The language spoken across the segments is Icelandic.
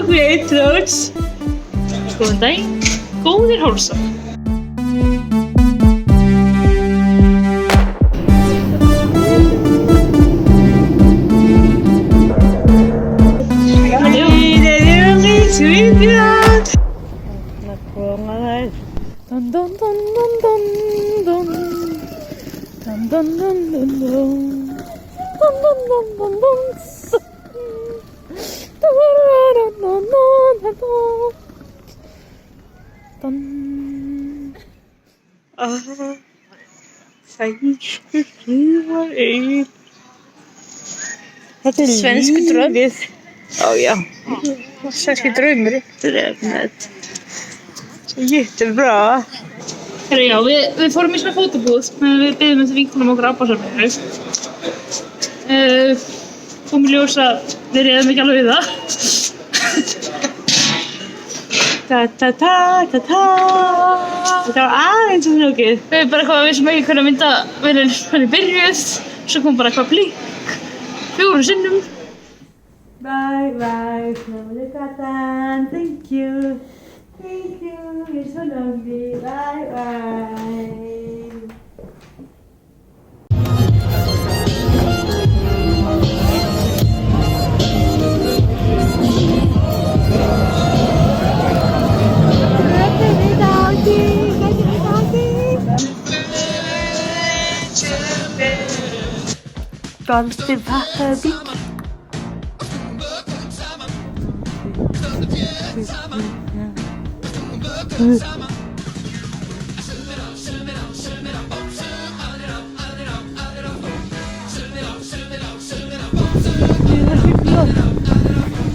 great throats. Góðan daginn, góðir hálsar. Dun dun dun dun dun dun dun dun dun dun dun dun dun dun dun dun dun. Þetta er svensk drömmið. Já. Svenski draumur. Drömmet. Jättebra. Já, við fórum í svona fótabúð, við byggðum þessi vinkonum okkar Abbasarminu. Kom í ljós að við réðum ekki alveg við það. Ta-ta-ta-ta-ta. Þetta var aðeins og flókið. Við bara eitthvað vissum ekki hvernig myndavélinn byrjuð, svo kom bara eitthvað blík 4 sinnum. Bye bye, Snowly Katan, thank you. Thank you, you're so lovely. Bye bye. Dolce Baby.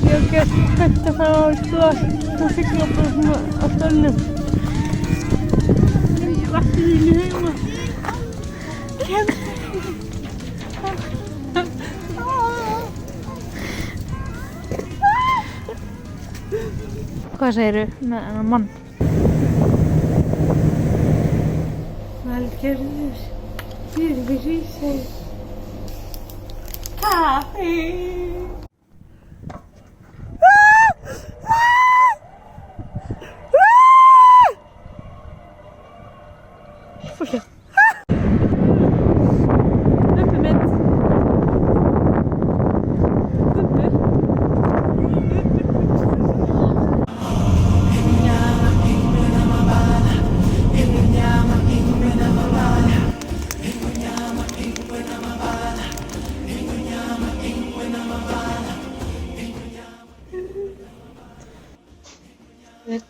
Ég get þetta frá það sigla bara svona á stólnum. Ég vakti þínu heima. Hvað segirðu með þennan mann? Valgerður, Björgvísir, kaffi. Fólkið. Bubbi mitt. Bubbi.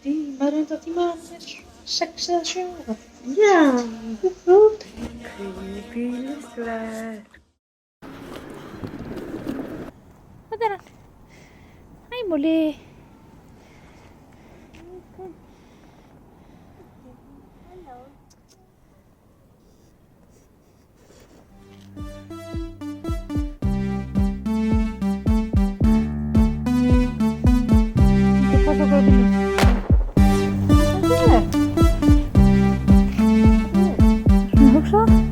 Tímarnir 6 eða 7. Já. Bílisverk. Hvað er hann? Hæ, Múli. Hugsa?